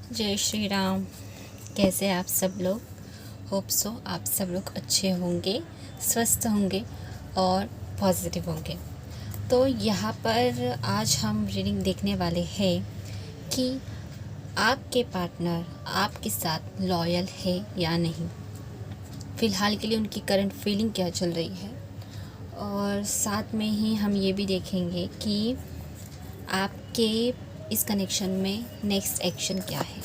जय श्री राम। कैसे आप सब लोग? होप सो आप सब लोग अच्छे होंगे, स्वस्थ होंगे और पॉजिटिव होंगे। तो यहाँ पर आज हम रीडिंग देखने वाले हैं कि आपके पार्टनर आपके साथ लॉयल है या नहीं। फ़िलहाल के लिए उनकी करंट फीलिंग क्या चल रही है, और साथ में ही हम ये भी देखेंगे कि आपके इस कनेक्शन में नेक्स्ट एक्शन क्या है।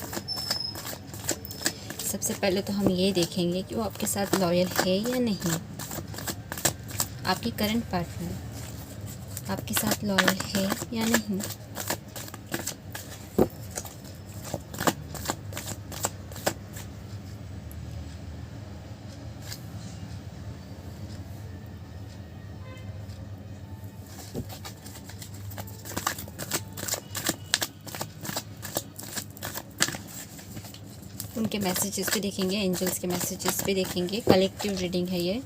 सबसे पहले तो हम ये देखेंगे कि वो आपके साथ लॉयल है या नहीं। आपकी करंट पार्टनर आपके साथ लॉयल है या नहीं। उनके मैसेजेस भी देखेंगे, एंजल्स के मैसेजेस भी देखेंगे। कलेक्टिव रीडिंग है ये।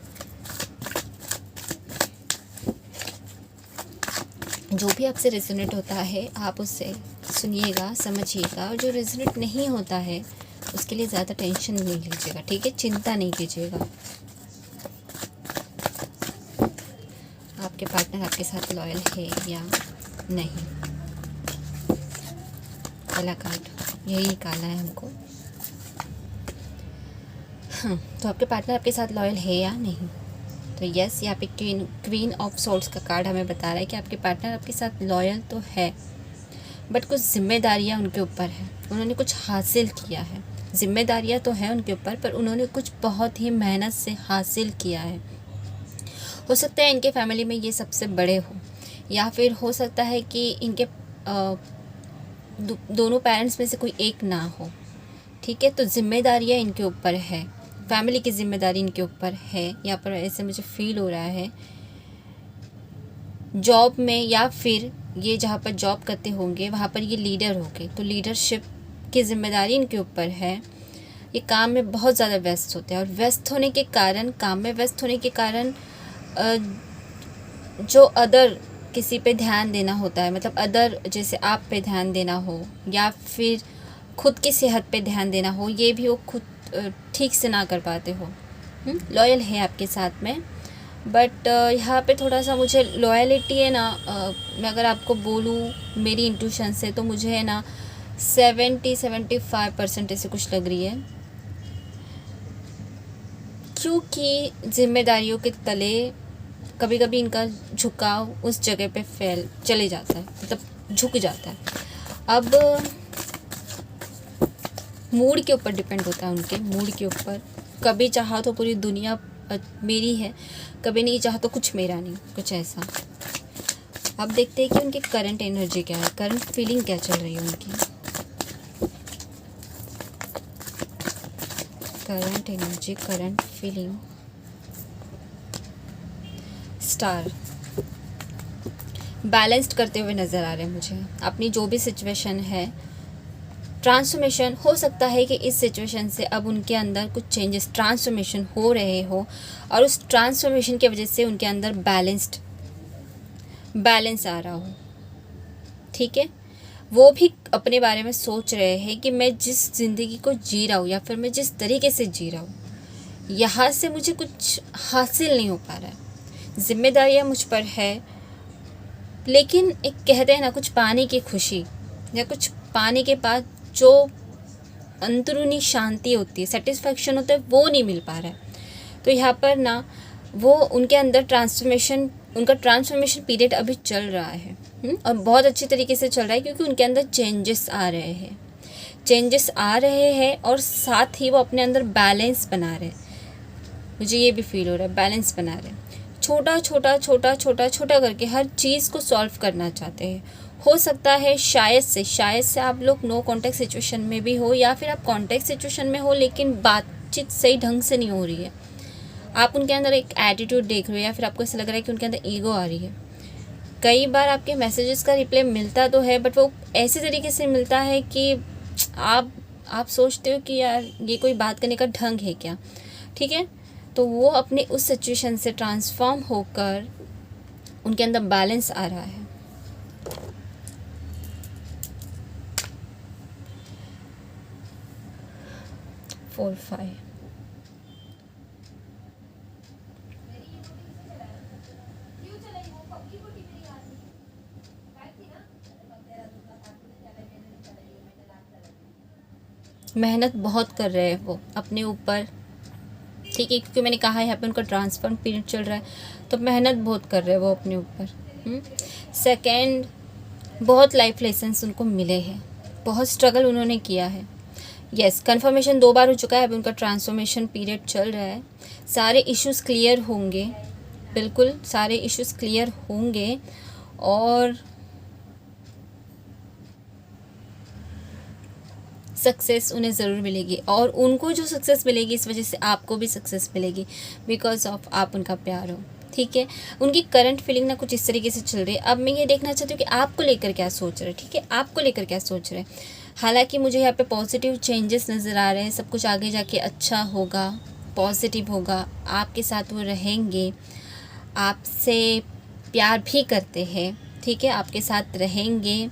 जो भी आपसे रेजोनेट होता है आप उससे सुनिएगा, समझिएगा, और जो रेजोनेट नहीं होता है उसके लिए ज़्यादा टेंशन नहीं लीजिएगा, ठीक है? चिंता नहीं कीजिएगा। आपके पार्टनर आपके साथ लॉयल है या नहीं। काला कार्ड यही काला है हमको। हाँ, तो आपके पार्टनर आपके साथ लॉयल है या नहीं। तो यस, यहाँ पे क्वीन ऑफ सोर्ड्स का कार्ड हमें बता रहा है कि आपके पार्टनर आपके साथ लॉयल तो है, बट कुछ जिम्मेदारियाँ उनके ऊपर है। उन्होंने कुछ हासिल किया है। जिम्मेदारियाँ तो है उनके ऊपर, पर उन्होंने कुछ बहुत ही मेहनत से हासिल किया है। हो सकता है इनके फैमिली में ये सबसे बड़े हो, या फिर हो सकता है कि इनके दोनों पेरेंट्स में से कोई एक ना हो, ठीक है? तो जिम्मेदारियाँ इनके ऊपर है, फैमिली की जिम्मेदारी इनके ऊपर है। यहाँ पर ऐसे मुझे फील हो रहा है जॉब में, या फिर ये जहाँ पर जॉब करते होंगे वहाँ पर ये लीडर होंगे, तो लीडरशिप की जिम्मेदारी इनके ऊपर है। ये काम में बहुत ज़्यादा व्यस्त होते हैं, और व्यस्त होने के कारण, काम में व्यस्त होने के कारण जो अदर किसी पे ध्यान देना होता है, मतलब अदर जैसे आप पे ध्यान देना हो, या फिर खुद की सेहत पे ध्यान देना हो, ये भी वो खुद ठीक से ना कर पाते हो। लॉयल है आपके साथ में, बट यहाँ पे थोड़ा सा मुझे लॉयलिटी है ना, मैं अगर आपको बोलूँ मेरी इंट्यूशन से, तो मुझे है ना 70-75% ऐसे कुछ लग रही है, क्योंकि जिम्मेदारियों के तले कभी कभी इनका झुकाव उस जगह पे फैल चले जाता है, मतलब झुक जाता है। अब मूड के ऊपर डिपेंड होता है, उनके मूड के ऊपर। कभी चाहा तो पूरी दुनिया मेरी है, कभी नहीं चाहा तो कुछ मेरा नहीं, कुछ ऐसा। अब देखते हैं कि उनकी करंट एनर्जी क्या है, करंट फीलिंग क्या चल रही है उनकी। Current energy, current feeling. Star balanced करते हुए नज़र आ रहे हैं मुझे अपनी जो भी सिचुएशन है। ट्रांसफॉर्मेशन हो सकता है कि इस सिचुएशन से अब उनके अंदर कुछ चेंजेस, ट्रांसफॉर्मेशन हो रहे हो, और उस ट्रांसफॉर्मेशन की वजह से उनके अंदर बैलेंस आ रहा हो, ठीक है? वो भी अपने बारे में सोच रहे हैं कि मैं जिस ज़िंदगी को जी रहा हूँ, या फिर मैं जिस तरीके से जी रहा हूँ, यहाँ से मुझे कुछ हासिल नहीं हो पा रहा है। जिम्मेदारियाँ मुझ पर है, लेकिन एक कहते हैं ना, कुछ पाने की खुशी या कुछ पाने के बाद जो अंदरूनी शांति होती है, सेटिस्फैक्शन होता है, वो नहीं मिल पा रहा है। तो यहाँ पर ना वो उनके अंदर उनका ट्रांसफॉर्मेशन पीरियड अभी चल रहा है, और बहुत अच्छी तरीके से चल रहा है, क्योंकि उनके अंदर चेंजेस आ रहे हैं, और साथ ही वो अपने अंदर बैलेंस बना रहे हैं। मुझे ये भी फील हो रहा है, बैलेंस बना रहे हैं। छोटा करके हर चीज़ को सॉल्व करना चाहते हैं। हो सकता है शायद से आप लोग नो कॉन्टैक्ट सिचुएशन में भी हो, या फिर आप कॉन्टैक्ट सिचुएशन में हो लेकिन बातचीत सही ढंग से नहीं हो रही है। आप उनके अंदर एक एटीट्यूड देख रहे हो, या फिर आपको ऐसा लग रहा है कि उनके अंदर ईगो आ रही है। कई बार आपके मैसेजेस का रिप्लाई मिलता तो है, बट वो ऐसे तरीके से मिलता है कि आप सोचते हो कि यार ये कोई बात करने का ढंग है क्या, ठीक है? तो वो अपने उस सिचुएशन से ट्रांसफॉर्म होकर उनके अंदर बैलेंस आ रहा है। 4 5। मेहनत बहुत कर रहे हैं वो अपने ऊपर, ठीक है, क्योंकि मैंने कहा यहाँ पे उनका ट्रांसफर पीरियड चल रहा है, तो मेहनत बहुत कर रहे हैं वो अपने ऊपर। सेकंड, बहुत लाइफ लेसन्स उनको मिले हैं, बहुत स्ट्रगल उन्होंने किया है। यस, कन्फर्मेशन 2 बार हो चुका है, अभी उनका ट्रांसफॉर्मेशन पीरियड चल रहा है। सारे इश्यूज़ क्लियर होंगे, बिल्कुल सारे इश्यूज़ क्लियर होंगे, और सक्सेस उन्हें ज़रूर मिलेगी, और उनको जो सक्सेस मिलेगी इस वजह से आपको भी सक्सेस मिलेगी, बिकॉज ऑफ आप उनका प्यार हो, ठीक है। उनकी करंट फीलिंग ना कुछ इस तरीके से चल रही है। अब मैं ये देखना चाहती हूँ कि आपको लेकर क्या सोच रहे हैं, ठीक है, आपको लेकर क्या सोच रहे हैं। हालांकि मुझे यहाँ पे पॉजिटिव चेंजेस नज़र आ रहे हैं, सब कुछ आगे जाके अच्छा होगा, पॉजिटिव होगा, आपके साथ वो रहेंगे, आपसे प्यार भी करते हैं, ठीक है, आपके साथ रहेंगे।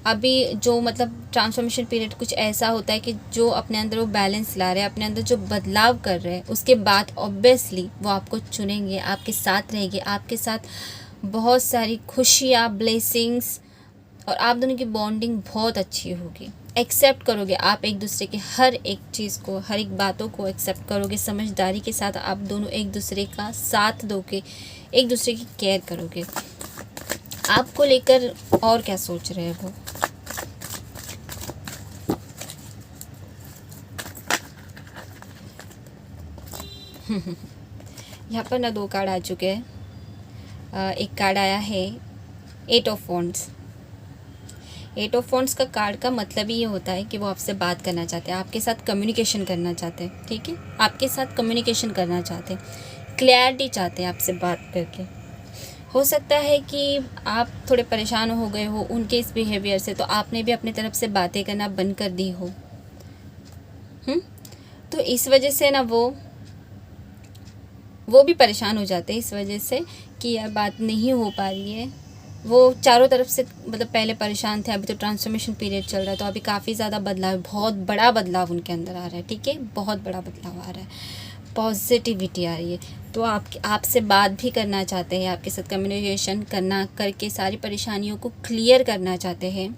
अभी जो मतलब ट्रांसफॉर्मेशन पीरियड कुछ ऐसा होता है कि जो अपने अंदर वो बैलेंस ला रहे हैं, अपने अंदर जो बदलाव कर रहे हैं, उसके बाद ऑब्वियसली वो आपको चुनेंगे, आपके साथ रहेंगे, आपके साथ बहुत सारी खुशियाँ, ब्लेसिंग्स, और आप दोनों की बॉन्डिंग बहुत अच्छी होगी। एक्सेप्ट करोगे आप एक दूसरे की हर एक चीज़ को, हर एक बातों को एक्सेप्ट करोगे, समझदारी के साथ आप दोनों एक दूसरे का साथ दोगे, एक दूसरे की केयर करोगे। आपको लेकर और क्या सोच रहे हैं वो। यहाँ पर ना 2 कार्ड आ चुके हैं। एक कार्ड आया है 8 ऑफ वॉन्ड्स। 8 ऑफ वॉन्ड्स का कार्ड का मतलब ही ये होता है कि वो आपसे बात करना चाहते हैं, आपके साथ कम्युनिकेशन करना चाहते हैं, ठीक है, आपके साथ कम्युनिकेशन करना चाहते हैं, क्लैरिटी चाहते हैं आपसे बात करके। हो सकता है कि आप थोड़े परेशान हो गए हो उनके इस बिहेवियर से, तो आपने भी अपनी तरफ से बातें करना बंद कर दी हो। तो इस वजह से ना वो भी परेशान हो जाते हैं इस वजह से कि यार बात नहीं हो पा रही है। वो चारों तरफ से मतलब पहले परेशान थे, अभी तो ट्रांसफॉर्मेशन पीरियड चल रहा है, तो अभी काफ़ी ज़्यादा बदलाव, बहुत बड़ा बदलाव उनके अंदर आ रहा है, ठीक है, बहुत बड़ा बदलाव आ रहा है, पॉजिटिविटी आ रही है। तो आपसे बात भी करना चाहते हैं, आपके साथ कम्युनिकेशन करके सारी परेशानियों को क्लियर करना चाहते हैं।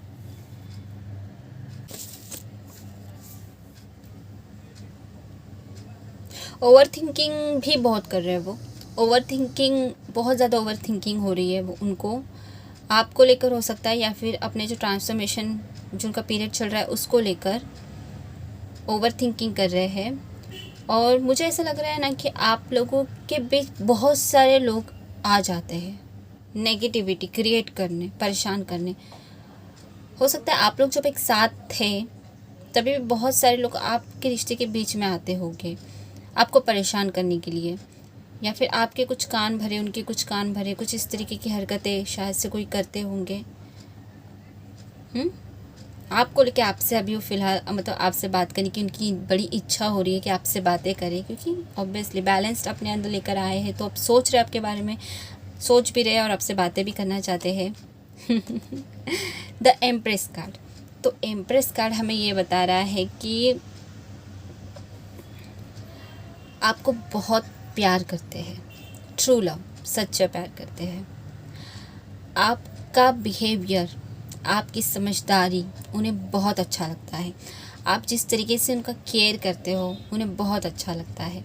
ओवर थिंकिंग भी बहुत कर रहे हैं वो, ओवर थिंकिंग, बहुत ज़्यादा ओवर थिंकिंग हो रही है वो उनको, आपको लेकर हो सकता है, या फिर अपने जो ट्रांसफॉर्मेशन जो उनका पीरियड चल रहा है उसको लेकर ओवर थिंकिंग कर रहे हैं। और मुझे ऐसा लग रहा है ना कि आप लोगों के बीच बहुत सारे लोग आ जाते हैं नेगेटिविटी क्रिएट करने, परेशान करने। हो सकता है आप लोग जब एक साथ थे तभी भी बहुत सारे लोग आपके रिश्ते के बीच में आते होंगे आपको परेशान करने के लिए, या फिर आपके कुछ कान भरे, उनके कुछ कान भरे, कुछ इस तरीके की हरकतें शायद से कोई करते होंगे। आपको लेके आपसे अभी वो फ़िलहाल मतलब आपसे बात करने की उनकी बड़ी इच्छा हो रही है कि आपसे बातें करें, क्योंकि ऑब्वियसली बैलेंस्ड अपने अंदर लेकर आए हैं, तो अब सोच रहे आपके बारे में, सोच भी रहे और आपसे बातें भी करना चाहते हैं। द एम्प्रेस कार्ड, तो एम्प्रेस कार्ड हमें ये बता रहा है कि आपको बहुत प्यार करते हैं, ट्रू लव, सच्चा प्यार करते हैं। आपका बिहेवियर, आपकी समझदारी उन्हें बहुत अच्छा लगता है। आप जिस तरीके से उनका केयर करते हो उन्हें बहुत अच्छा लगता है।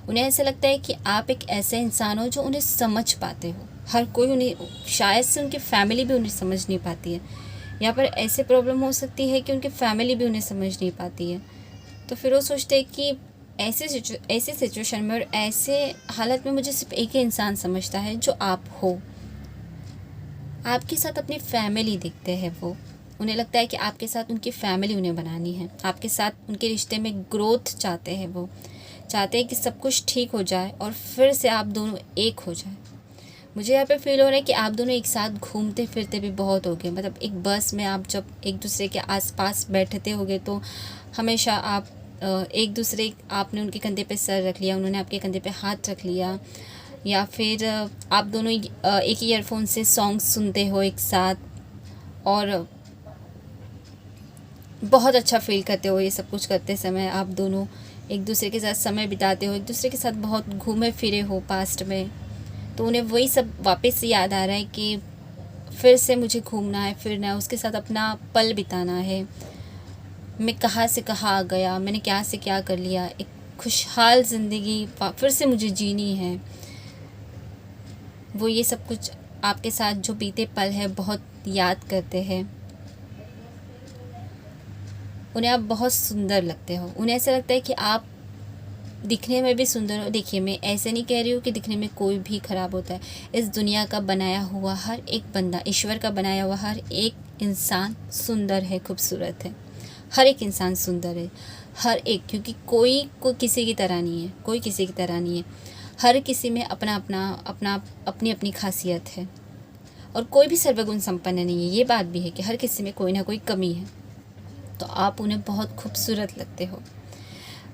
उन्हें ऐसा लगता है कि आप एक ऐसे इंसान हो जो उन्हें समझ पाते हो। हर कोई उन्हें, शायद से उनकी फैमिली भी उन्हें समझ नहीं पाती है। यहाँ पर ऐसे प्रॉब्लम हो सकती है कि उनकी फैमिली भी उन्हें समझ नहीं पाती है, तो फिर वो सोचते हैं कि ऐसे सिचुएशन में और ऐसे हालत में मुझे सिर्फ एक ही इंसान समझता है जो आप हो। आपके साथ अपनी फैमिली देखते हैं वो, उन्हें लगता है कि आपके साथ उनकी फैमिली उन्हें बनानी है, आपके साथ उनके रिश्ते में ग्रोथ चाहते हैं। वो चाहते हैं कि सब कुछ ठीक हो जाए और फिर से आप दोनों एक हो जाए। मुझे यहाँ पे फील हो रहा है कि आप दोनों एक साथ घूमते फिरते भी बहुत हो गए, मतलब एक बस में आप जब एक दूसरे के आसपास बैठते होगे तो हमेशा आप एक दूसरे, आपने उनके कंधे पे सर रख लिया, उन्होंने आपके कंधे पे हाथ रख लिया, या फिर आप दोनों एक ही ईयरफोन से सॉन्ग सुनते हो एक साथ, और बहुत अच्छा फील करते हो ये सब कुछ करते समय। आप दोनों एक दूसरे के साथ समय बिताते हो, एक दूसरे के साथ बहुत घूमे फिरे हो पास्ट में, तो उन्हें वही सब वापस याद आ रहा है कि फिर से मुझे घूमना है, फिरना है, उसके साथ अपना पल बिताना है। मैं कहाँ से कहाँ आ गया, मैंने क्या से क्या कर लिया, एक खुशहाल ज़िंदगी फिर से मुझे जीनी है। वो ये सब कुछ आपके साथ जो बीते पल है बहुत याद करते हैं। उन्हें आप बहुत सुंदर लगते हो, उन्हें ऐसा लगता है कि आप दिखने में भी सुंदर हो। देखिए, मैं ऐसे नहीं कह रही हूँ कि दिखने में कोई भी ख़राब होता है। इस दुनिया का बनाया हुआ हर एक बंदा, ईश्वर का बनाया हुआ हर एक इंसान सुंदर है, खूबसूरत है। हर एक इंसान सुंदर है, हर एक, क्योंकि कोई किसी की तरह नहीं है, कोई किसी की तरह नहीं है। हर किसी में अपनी अपनी खासियत है, और कोई भी सर्वगुण संपन्न नहीं है। ये बात भी है कि हर किसी में कोई ना कोई कमी है। तो आप उन्हें बहुत खूबसूरत लगते हो।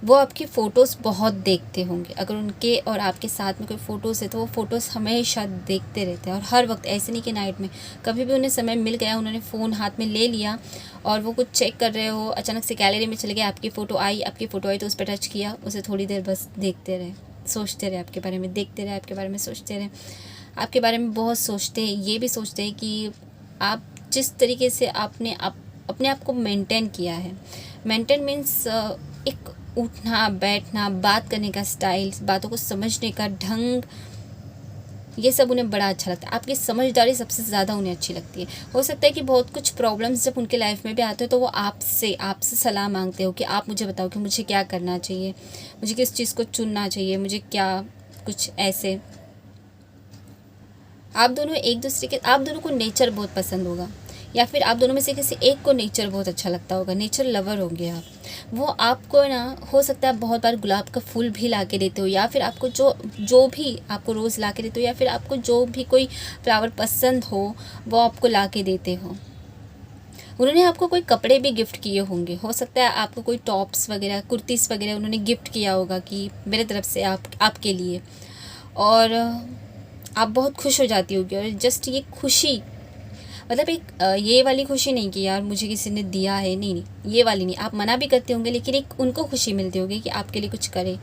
वो आपकी फ़ोटोज़ बहुत देखते होंगे, अगर उनके और आपके साथ में कोई फ़ोटोज़ है तो वो फ़ोटोज़ हमेशा देखते रहते हैं, और हर वक्त, ऐसे नहीं कि नाइट में, कभी भी उन्हें समय मिल गया, उन्होंने फ़ोन हाथ में ले लिया और वो कुछ चेक कर रहे हो, अचानक से गैलरी में चले गए, आपकी फ़ोटो आई तो उस पर टच किया, उसे थोड़ी देर बस देखते रहे, सोचते रहे आपके बारे में, देखते रहे आपके बारे में, सोचते रहे आपके बारे में। बहुत सोचते हैं, ये भी सोचते हैं कि आप जिस तरीके से आपने अपने आप को मेंटेन किया है। मेंटेन मीन्स एक उठना बैठना, बात करने का स्टाइल, बातों को समझने का ढंग, ये सब उन्हें बड़ा अच्छा लगता है। आपकी समझदारी सबसे ज़्यादा उन्हें अच्छी लगती है। हो सकता है कि बहुत कुछ प्रॉब्लम्स जब उनके लाइफ में भी आते हो तो वो आपसे सलाह मांगते हो कि आप मुझे बताओ कि मुझे क्या करना चाहिए, मुझे किस चीज़ को चुनना चाहिए, मुझे क्या, कुछ ऐसे। आप दोनों को नेचर बहुत पसंद होगा, या फिर आप दोनों में से किसी एक को नेचर बहुत अच्छा लगता होगा, नेचर लवर होंगे आप। वो आपको ना, हो सकता है बहुत बार गुलाब का फूल भी ला के देते हो, या फिर आपको जो भी आपको रोज़ ला के देते हो, या फिर आपको जो भी कोई फ्लावर पसंद हो वो आपको ला के देते हो। उन्होंने आपको कोई कपड़े भी गिफ्ट किए होंगे, हो सकता है आपको कोई टॉप्स वगैरह, कुर्तीस वगैरह उन्होंने गिफ्ट किया होगा कि मेरे तरफ से आपके लिए, और आप बहुत खुश हो जाती होगी। और जस्ट ये खुशी, मतलब एक ये वाली खुशी नहीं कि यार मुझे किसी ने दिया है, नहीं, ये वाली नहीं, आप मना भी करते होंगे, लेकिन एक उनको खुशी मिलती होगी कि आपके लिए कुछ करे।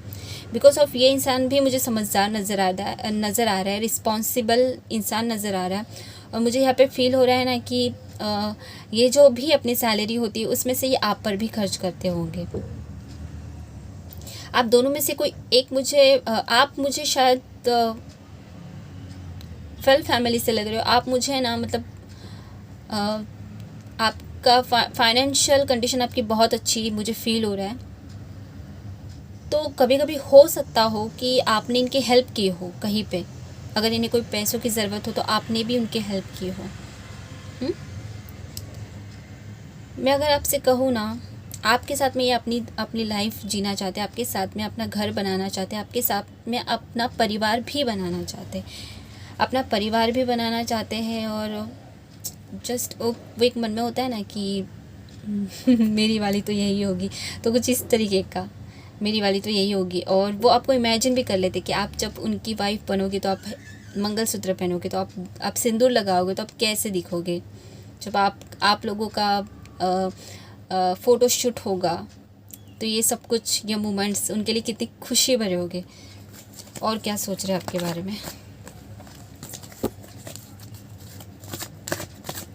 बिकॉज ऑफ ये इंसान भी मुझे समझदार नज़र आ रहा है, रिस्पॉन्सिबल इंसान नज़र आ रहा है। और मुझे यहाँ पे फील हो रहा है ना कि ये जो भी अपनी सैलरी होती है उसमें से ये आप पर भी खर्च करते होंगे। आप दोनों में से कोई एक आप मुझे शायद वेल फैमिली से लग रहे हो। आप मुझे ना, मतलब आपका फाइनेंशियल कंडीशन आपकी बहुत अच्छी मुझे फील हो रहा है। तो कभी कभी हो सकता हो कि आपने इनकी हेल्प की हो कहीं पे, अगर इन्हें कोई पैसों की ज़रूरत हो तो आपने भी उनकी हेल्प की हो। मैं अगर आपसे कहूँ ना, आपके साथ में ये अपनी लाइफ जीना चाहते हैं, आपके साथ में अपना घर बनाना चाहते हैं, आपके साथ में अपना परिवार भी बनाना चाहते हैं, और जस्ट वो एक मन में होता है ना कि मेरी वाली तो यही होगी, तो कुछ इस तरीके का, मेरी वाली तो यही होगी। और वो आपको इमेजिन भी कर लेते कि आप जब उनकी वाइफ बनोगे तो आप मंगलसूत्र पहनोगे, तो आप सिंदूर लगाओगे तो आप कैसे दिखोगे, जब आप लोगों का फ़ोटो शूट होगा, तो ये सब कुछ, ये मोमेंट्स उनके लिए कितनी खुशी भरे होंगे। और क्या सोच रहे हैं आपके बारे में।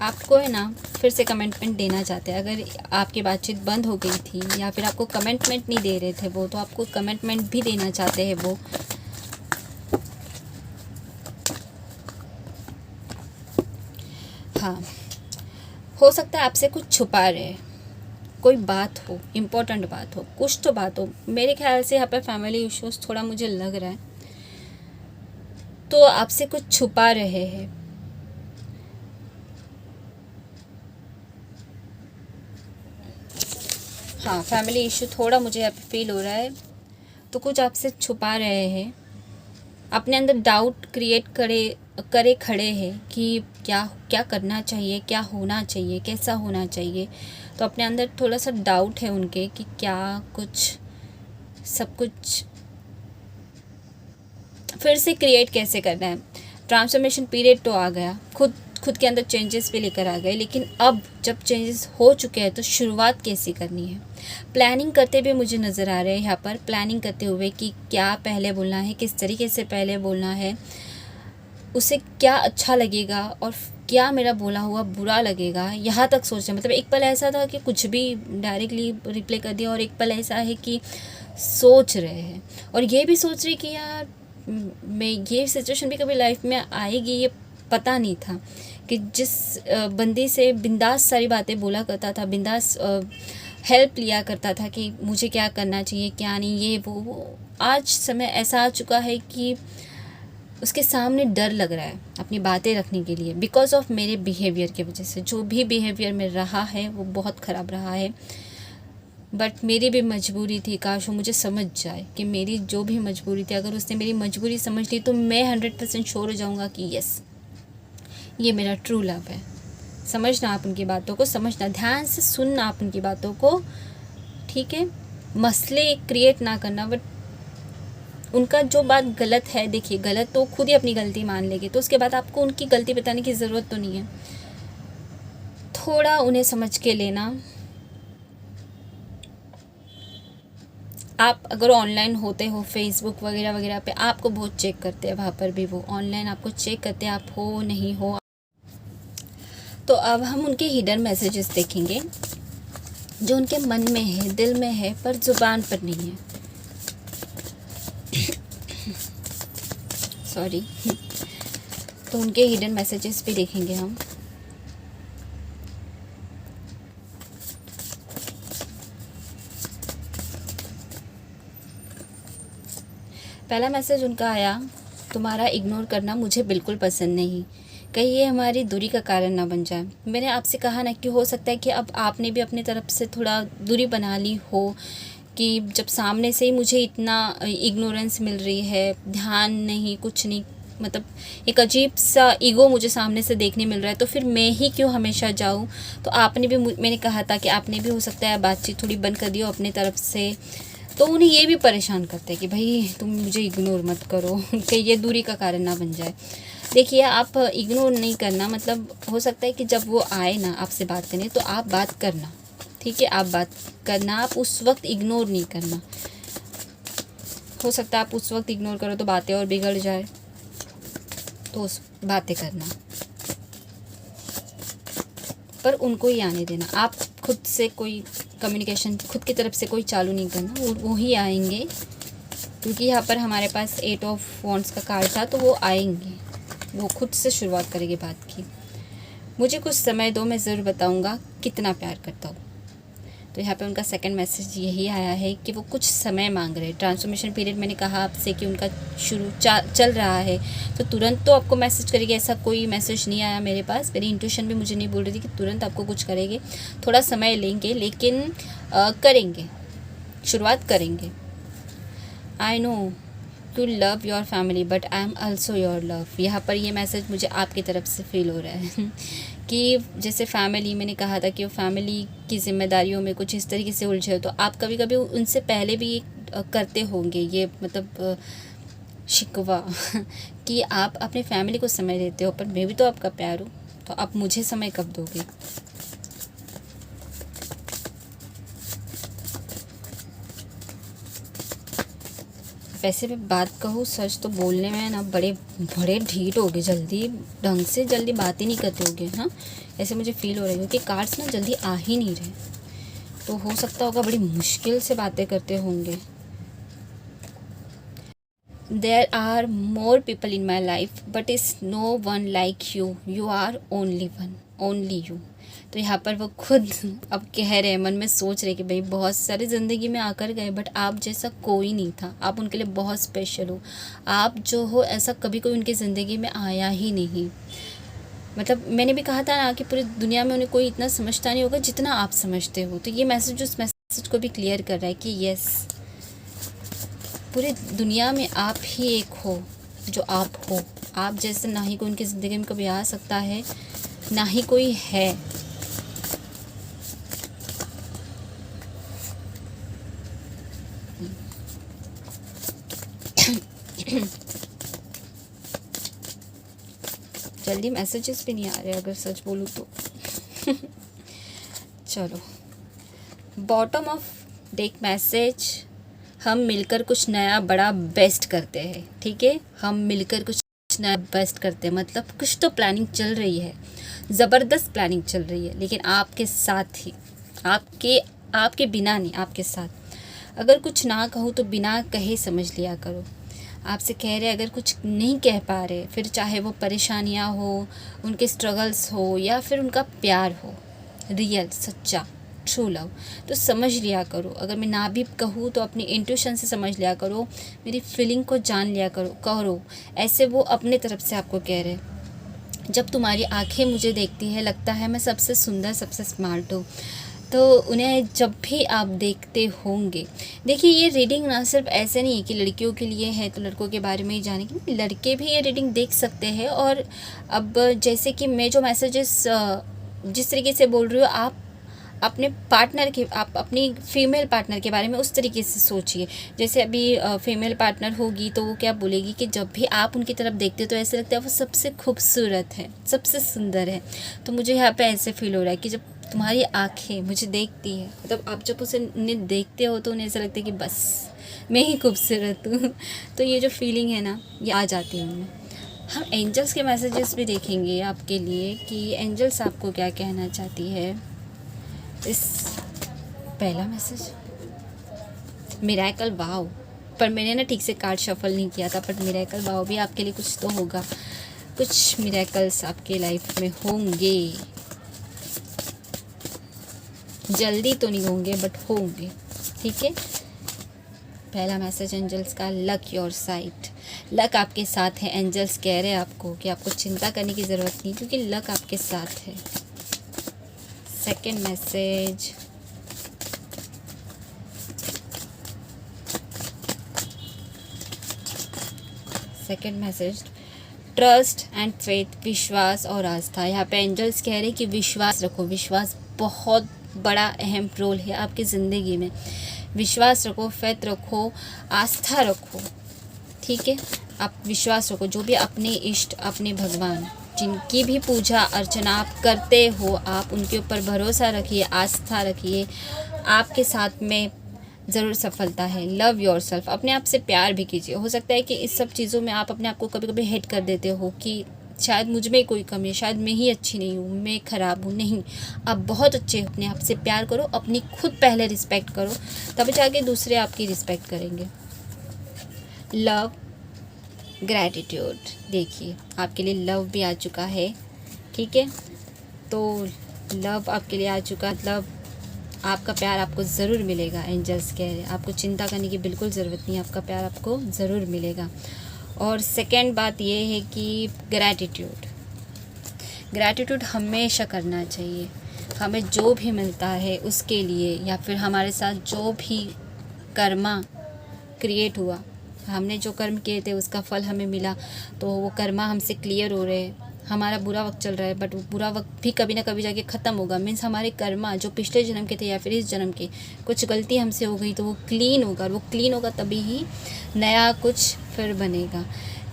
आपको है ना फिर से कमिटमेंट देना चाहते हैं। अगर आपकी बातचीत बंद हो गई थी या फिर आपको कमिटमेंट नहीं दे रहे थे वो, तो आपको कमिटमेंट भी देना चाहते हैं वो। हाँ, हो सकता है आपसे कुछ छुपा रहे, कोई बात हो, इम्पोर्टेंट बात हो, कुछ तो बात हो। मेरे ख्याल से यहाँ पर फैमिली इश्यूज थोड़ा मुझे लग रहा है, तो आपसे कुछ छुपा रहे हैं। हाँ, फैमिली इशू थोड़ा मुझे यहाँ पे फील हो रहा है, तो कुछ आपसे छुपा रहे हैं, अपने अंदर डाउट क्रिएट करे खड़े हैं कि क्या क्या करना चाहिए, क्या होना चाहिए, कैसा होना चाहिए। तो अपने अंदर थोड़ा सा डाउट है उनके कि क्या कुछ, सब कुछ फिर से क्रिएट कैसे करना है। ट्रांसफॉर्मेशन पीरियड तो आ गया, खुद खुद के अंदर चेंजेस भी लेकर आ गए, लेकिन अब जब चेंजेस हो चुके हैं तो शुरुआत कैसी करनी है, प्लानिंग करते हुए मुझे नज़र आ रहे हैं यहाँ पर, प्लानिंग करते हुए कि क्या पहले बोलना है, किस तरीके से पहले बोलना है, उसे क्या अच्छा लगेगा और क्या मेरा बोला हुआ बुरा लगेगा, यहाँ तक सोच रहे हैं। मतलब एक पल ऐसा था कि कुछ भी डायरेक्टली रिप्लाई कर दिया, और एक पल ऐसा है कि सोच रहे हैं, और ये भी सोच रही कि यार मैं ये सिचुएशन भी कभी लाइफ में आएगी, ये पता नहीं था कि जिस बंदी से बिंदास सारी बातें बोला करता था, बिंदास हेल्प लिया करता था कि मुझे क्या करना चाहिए क्या नहीं, ये वो आज समय ऐसा आ चुका है कि उसके सामने डर लग रहा है अपनी बातें रखने के लिए, बिकॉज ऑफ मेरे बिहेवियर की वजह से। जो भी बिहेवियर में रहा है वो बहुत ख़राब रहा है, बट मेरी भी मजबूरी थी। काश वो मुझे समझ जाए कि मेरी जो भी मजबूरी थी, अगर उसने मेरी मजबूरी समझ ली तो मैं 100% श्योर हो जाऊँगा कि यस, ये मेरा ट्रू लव है। समझना आप उनकी बातों को, समझना, ध्यान से सुनना आप उनकी बातों को, ठीक है। मसले क्रिएट ना करना, बट उनका जो बात गलत है, देखिए गलत तो खुद ही अपनी गलती मान लेगी, तो उसके बाद आपको उनकी गलती बताने की ज़रूरत तो नहीं है। थोड़ा उन्हें समझ के लेना। आप अगर ऑनलाइन होते हो फेसबुक वगैरह वगैरह पे, आपको बहुत चेक करते हैं, वहाँ पर भी वो ऑनलाइन आपको चेक करते हैं, आप हो नहीं हो। तो अब हम उनके हिडन मैसेजेस देखेंगे जो उनके मन में है, दिल में है, पर ज़ुबान पर नहीं है। सॉरी। तो उनके हिडन मैसेजेस भी देखेंगे हम। पहला मैसेज उनका आया, तुम्हारा इग्नोर करना मुझे बिल्कुल पसंद नहीं, कहीं ये हमारी दूरी का कारण ना बन जाए। मैंने आपसे कहा ना कि हो सकता है कि अब आपने भी अपनी तरफ से थोड़ा दूरी बना ली हो, कि जब सामने से ही मुझे इतना इग्नोरेंस मिल रही है, ध्यान नहीं, कुछ नहीं, मतलब एक अजीब सा ईगो मुझे सामने से देखने मिल रहा है, तो फिर मैं ही क्यों हमेशा जाऊँ। तो आपने भी, मैंने कहा था कि आपने भी हो सकता है बातचीत थोड़ी बंद कर दी हो अपनी तरफ से, तो उन्हें ये भी परेशान करते हैं कि भाई तुम मुझे इग्नोर मत करो कि ये दूरी का कारण ना बन जाए। देखिए, आप इग्नोर नहीं करना, मतलब हो सकता है कि जब वो आए ना आपसे बात करने, तो आप बात करना, ठीक है, आप बात करना, आप उस वक्त इग्नोर नहीं करना। हो सकता है आप उस वक्त इग्नोर करो तो बातें और बिगड़ जाए, तो उस बातें करना, पर उनको ही आने देना। आप खुद से कोई कम्युनिकेशन खुद की तरफ से कोई चालू नहीं करना, वो ही आएंगे, क्योंकि यहाँ पर हमारे पास 8 ऑफ वॉन्ड्स का कार्ड था, तो वो आएंगे, वो खुद से शुरुआत करेंगे बात की। मुझे कुछ समय दो, मैं ज़रूर बताऊँगा कितना प्यार करता हूँ। तो यहाँ पे उनका सेकंड मैसेज यही आया है कि वो कुछ समय मांग रहे हैं। ट्रांसफॉर्मेशन पीरियड, मैंने कहा आपसे कि उनका चल रहा है, तो तुरंत तो आपको मैसेज करेगी, ऐसा कोई मैसेज नहीं आया मेरे पास। मेरी इंट्यूशन भी मुझे नहीं बोल रही थी कि तुरंत आपको कुछ करेंगे, थोड़ा समय लेंगे, लेकिन करेंगे, शुरुआत करेंगे। I know to love your family but I am also your love. यहाँ पर ये मैसेज मुझे आपकी तरफ से फील हो रहा है कि जैसे फैमिली, मैंने कहा था कि वो फैमिली की जिम्मेदारियों में कुछ इस तरीके से उलझे हो, तो आप कभी कभी उनसे पहले भी करते होंगे ये, मतलब शिकवा कि आप अपने फैमिली को समय देते हो, पर मैं भी तो आपका प्यार हूँ, तो आप मुझे समय कब दोगे। वैसे मैं बात कहूँ, सच तो बोलने में ना बड़े बड़े ढीठ हो गए, जल्दी ढंग से जल्दी बात ही नहीं करते होगे। हाँ, ऐसे मुझे फील हो रही है कि कार्ड्स ना जल्दी आ ही नहीं रहे, तो हो सकता होगा बड़ी मुश्किल से बातें करते होंगे। There are more people in my life but is no one like you, you are only one, only you. तो यहाँ पर वो खुद अब कह रहे हैं, मन में सोच रहे कि भाई बहुत सारे ज़िंदगी में आकर गए, बट आप जैसा कोई नहीं था, आप उनके लिए बहुत स्पेशल हो। आप जो हो ऐसा कभी कोई उनकी ज़िंदगी में आया ही नहीं। मतलब मैंने भी कहा था ना कि पूरी दुनिया में उन्हें कोई इतना समझता नहीं होगा जितना आप समझते हो। तो ये मैसेज उस मैसेज को भी क्लियर कर रहा है कि यस, पूरी दुनिया में आप ही एक हो जो आप हो। आप जैसे ना ही कोई उनकी ज़िंदगी में कभी आ सकता है, ना ही कोई है। जल्दी मैसेजेस भी नहीं आ रहे अगर सच बोलूँ तो। चलो, बॉटम ऑफ डेक मैसेज, हम मिलकर कुछ नया बड़ा बेस्ट करते हैं। ठीक है, हम मिलकर कुछ नया बेस्ट करते हैं, मतलब कुछ तो प्लानिंग चल रही है, ज़बरदस्त प्लानिंग चल रही है, लेकिन आपके साथ ही, आपके बिना नहीं, आपके साथ। अगर कुछ ना कहूँ तो बिना कहे समझ लिया करो। आपसे कह रहे अगर कुछ नहीं कह पा रहे, फिर चाहे वो परेशानियाँ हो, उनके स्ट्रगल्स हो, या फिर उनका प्यार हो, रियल सच्चा ट्रू लव, तो समझ लिया करो। अगर मैं ना भी कहूँ तो अपनी इंट्यूशन से समझ लिया करो, मेरी फीलिंग को जान लिया करो। ऐसे वो अपने तरफ से आपको कह रहे हैं। जब तुम्हारी आंखें मुझे देखती है, लगता है मैं सबसे सुंदर, सबसे स्मार्ट हूँ। तो उन्हें जब भी आप देखते होंगे, देखिए ये रीडिंग ना सिर्फ ऐसे नहीं है कि लड़कियों के लिए है तो लड़कों के बारे में ही जाने की, लड़के भी ये रीडिंग देख सकते हैं। और अब जैसे कि मैं जो मैसेजेस जिस तरीके से बोल रही हूँ, आप अपने पार्टनर के, आप अपनी फीमेल पार्टनर के बारे में उस तरीके से सोचिए। जैसे अभी फीमेल पार्टनर होगी तो वो क्या बोलेगी कि जब भी आप उनकी तरफ देखते हो तो ऐसे लगता है वो सबसे खूबसूरत है, सबसे सुंदर है। तो मुझे यहाँ पे ऐसे फील हो रहा है कि जब तुम्हारी आंखें मुझे देखती है, मतलब आप जब उसे उन्हें देखते हो तो उन्हें ऐसा लगता है कि बस मैं ही खूबसूरत हूँ। तो ये जो फीलिंग है ना, ये आ जाती है उनमें। हम एंजल्स के मैसेजेस भी देखेंगे आपके लिए कि एंजल्स आपको क्या कहना चाहती है। इस पहला मैसेज, मिरेकल वाओ, पर मैंने ना ठीक से कार्ड शफल नहीं किया था, पर मिरेकल वाओ भी आपके लिए कुछ तो होगा, कुछ मिरेकल्स आपके लाइफ में होंगे। जल्दी तो नहीं होंगे बट होंगे। ठीक है, पहला मैसेज एंजल्स का, लक योर साइड, लक आपके साथ है। एंजल्स कह रहे हैं आपको कि आपको चिंता करने की ज़रूरत नहीं, क्योंकि लक आपके साथ है। Second message, trust and faith, विश्वास और आस्था। यहाँ पे एंजल्स कह रहे हैं कि विश्वास रखो। विश्वास बहुत बड़ा अहम रोल है आपकी ज़िंदगी में। विश्वास रखो, फेथ रखो, आस्था रखो। ठीक है, आप विश्वास रखो। जो भी अपने इष्ट, अपने भगवान, जिनकी भी पूजा अर्चना आप करते हो, आप उनके ऊपर भरोसा रखिए, आस्था रखिए, आपके साथ में ज़रूर सफलता है। लव योर सेल्फ, अपने आप से प्यार भी कीजिए। हो सकता है कि इस सब चीज़ों में आप अपने आप को कभी कभी हेट कर देते हो कि शायद मुझ में कोई कमी है, शायद मैं ही अच्छी नहीं हूँ, मैं ख़राब हूँ। नहीं, आप बहुत अच्छे हो। अपने आप से प्यार करो, अपनी खुद पहले रिस्पेक्ट करो, तब जाके दूसरे आपकी रिस्पेक्ट करेंगे। लव, ग्रैटिट्यूड, देखिए आपके लिए लव भी आ चुका है। ठीक है, तो लव आपके लिए आ चुका, मतलब आपका प्यार आपको ज़रूर मिलेगा। एंजल्स कह रहे हैं आपको चिंता करने की बिल्कुल ज़रूरत नहीं, आपका प्यार आपको ज़रूर मिलेगा। और सेकंड बात ये है कि ग्रैटिट्यूड हमेशा करना चाहिए। हमें जो भी मिलता है उसके लिए, या फिर हमारे साथ जो भी कर्मा क्रिएट हुआ, हमने जो कर्म किए थे उसका फल हमें मिला, तो वो कर्मा हमसे क्लियर हो रहे हैं। हमारा बुरा वक्त चल रहा है, बट वो बुरा वक्त भी कभी ना कभी जाके ख़त्म होगा। मीन्स हमारे कर्मा जो पिछले जन्म के थे या फिर इस जन्म के, कुछ गलती हमसे हो गई तो वो क्लीन होगा, और वो क्लीन होगा तभी ही नया कुछ फिर बनेगा।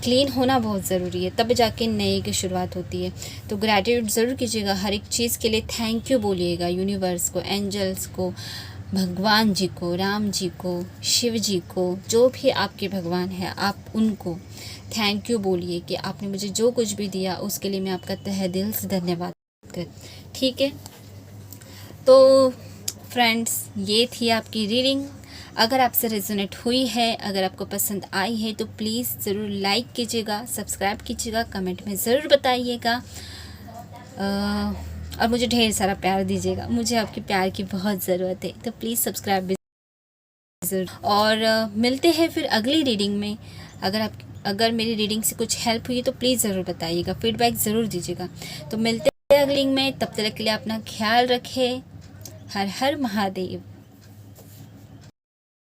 क्लीन होना बहुत ज़रूरी है, तब जाके नए की शुरुआत होती है। तो ग्रैटिट्यूड ज़रूर कीजिएगा, हर एक चीज़ के लिए थैंक यू बोलिएगा यूनिवर्स को, एंजल्स को, भगवान जी को, राम जी को, शिव जी को, जो भी आपके भगवान हैं आप उनको थैंक यू बोलिए कि आपने मुझे जो कुछ भी दिया उसके लिए मैं आपका तहे दिल से धन्यवाद कर। ठीक है, तो फ्रेंड्स ये थी आपकी रीडिंग। अगर आपसे रेजोनेट हुई है, अगर आपको पसंद आई है तो प्लीज़ ज़रूर लाइक कीजिएगा, सब्सक्राइब कीजिएगा, कमेंट में ज़रूर बताइएगा, और मुझे ढेर सारा प्यार दीजिएगा। मुझे आपके प्यार की बहुत ज़रूरत है, तो प्लीज़ सब्सक्राइब भी ज़रूर। और मिलते हैं फिर अगली रीडिंग में। अगर मेरी रीडिंग से कुछ हेल्प हुई तो प्लीज़ ज़रूर बताइएगा, फीडबैक ज़रूर दीजिएगा। तो मिलते हैं अगली रीडिंग में, तब तक के लिए अपना ख्याल रखें। हर हर महादेव।